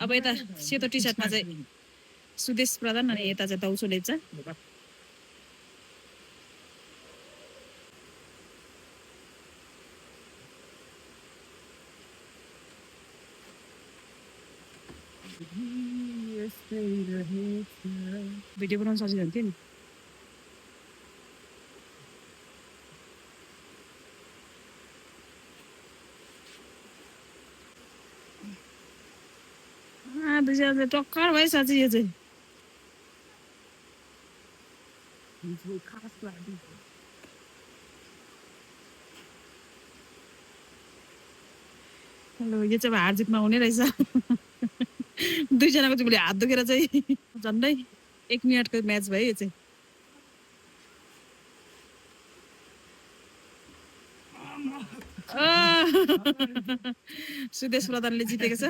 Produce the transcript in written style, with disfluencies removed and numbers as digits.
अब यता सेतो टी सर्टमा चाहिँ सुदेश प्रधान अनि यता चाहिँ दाउसो लेप्चा भिडियो बनाउन सजिलो हुन्थ्यो नि दुईजना टक्कर भयो साँच्चै यो चाहिँ हेलो यो चाहिँ अब हार जितमा हुने रहेछ दुईजनाको चाहिँ भोलि हात दुखेर चाहिँ झन्डै 1 मिनटको म्याच भयो यो चाहिँ सुदेश प्रधानले जितेको छ